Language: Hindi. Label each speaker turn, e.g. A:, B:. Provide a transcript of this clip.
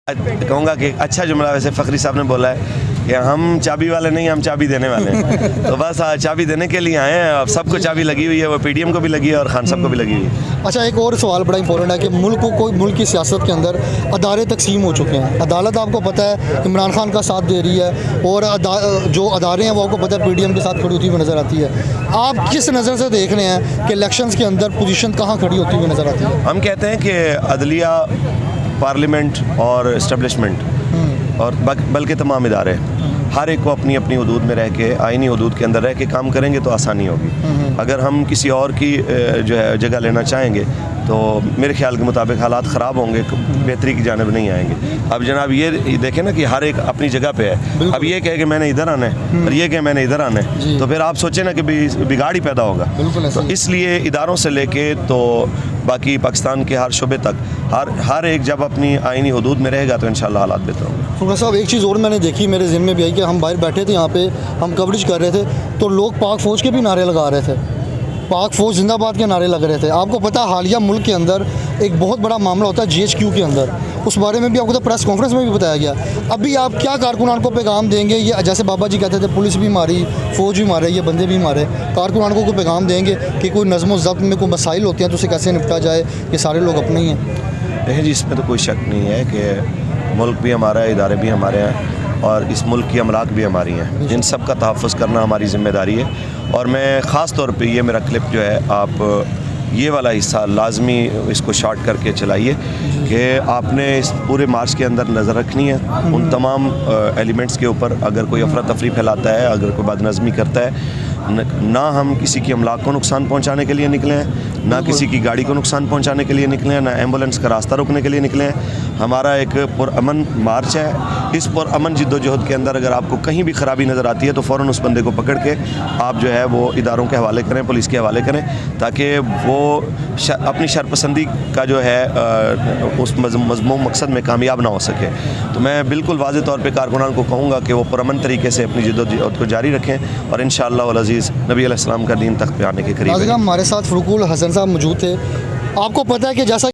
A: कहूँगा कि अच्छा जुमला वैसे फ़खरी साहब ने बोला है कि हम चाबी वाले नहीं, हम चाबी देने वाले हैं। तो बस चाबी देने के लिए आए हैं। अब सबको चाबी लगी हुई है, वो पीडीएम को भी लगी है और खान साहब को भी लगी हुई है।
B: अच्छा, एक और सवाल बड़ा इंपॉर्टेंट है कि मुल्क की सियासत के अंदर अदारे तकसीम हो चुके हैं। अदालत आपको पता है इमरान खान का साथ दे रही है और जो अदारे हैं वो आपको पता है पीडीएम के साथ खड़ी होती हुई नज़र आती है। आप किस नज़र से देख रहे हैं कि इलेक्शंस के अंदर पोजीशन कहाँ खड़ी होती हुई नज़र आती है?
A: हम कहते हैं कि अदलिया, पार्लियामेंट और इस्टेब्लिशमेंट और बल्कि तमाम इदारे हर एक को अपनी अपनी हदूद में रह के, आइनी हदूद के अंदर रह के काम करेंगे तो आसानी होगी। अगर हम किसी और की जो है जगह लेना चाहेंगे तो मेरे ख्याल के मुताबिक हालात ख़राब होंगे, बेहतरी की जानिब नहीं आएंगे। अब जनाब ये देखें ना कि हर एक अपनी जगह पे है। अब ये कहे कि मैंने इधर आना है और ये कहे मैंने इधर आना है, तो फिर आप सोचें ना कि बिगाड़ ही पैदा होगा। तो इसलिए इदारों से लेके तो बाकी पाकिस्तान के हर शुबे तक हर एक जब अपनी आइनी हदूद में रहेगा तो इंशाल्लाह हालात बेहतर होंगे।
B: फुकरा साहब, एक चीज़ और मैंने देखी, मेरे ज़हन में भी आई कि हम बाहर बैठे थे, यहाँ पे हम कवरेज कर रहे थे तो लोग पाक फ़ौज के भी नारे लगा रहे थे, पाक फ़ौज जिंदाबाद के नारे लग रहे थे। आपको पता है हालिया मुल्क के अंदर एक बहुत बड़ा मामला होता है GHQ के अंदर, उस बारे में भी आपको तो प्रेस कॉन्फ्रेंस में भी बताया गया। अभी आप क्या कारकुनान को पैगाम देंगे? ये जैसे बाबा जी कहते थे पुलिस भी मारी, फ़ौज भी मारे, ये बंदे भी मारे, कारकुनान को कोई पैगाम देंगे कि कोई नज़्म व ज़ब्त में कोई मसाइल होते हैं तो उसे कैसे निपटा जाए? ये सारे लोग अपने ही हैं।
A: देखिए जी, इसमें तो कोई शक नहीं है कि मुल्क भी हमारा है, इदारे भी हमारे हैं और इस मुल्क की अमलाक भी हमारी हैं। इन सब का तहफ़्फ़ुज़ करना हमारी ज़िम्मेदारी है। और मैं ख़ास तौर पे ये मेरा क्लिप जो है, आप ये वाला हिस्सा लाजमी इसको शॉर्ट करके चलाइए कि आपने इस पूरे मार्च के अंदर नज़र रखनी है उन तमाम एलिमेंट्स के ऊपर। अगर कोई अफरा तफरी फैलाता है, अगर कोई बदनज़मी करता है, ना हम किसी की अमलाक को नुकसान पहुंचाने के लिए निकले हैं, ना किसी की गाड़ी को नुकसान पहुंचाने के लिए निकले हैं, ना एम्बुलेंस का रास्ता रोकने के लिए निकले हैं। हमारा एक पुरअमन मार्च है। इस पुरअमन जिद्दोजहद के अंदर अगर आपको कहीं भी ख़राबी नज़र आती है तो फ़ौरन उस बंदे को पकड़ के आप जो है वो इदारों के हवाले करें, पुलिस के हवाले करें, ताकि वो अपनी शरपसंदी का जो है उस मज़मूम मकसद में कामयाब ना हो सके। तो मैं बिल्कुल वाज़ेह तौर पर कारकुनान को कहूँगा कि वो पुरअमन तरीके से अपनी जिद्दोजहद को जारी रखें और इंशाअल्लाह वल अज़ीज़ नबी अलैहिस्सलाम का दीन तक पे आने के करीब।
B: हमारे साथ फ़रूकुल हसन साहब मौजूद थे। आपको पता है कि जैसा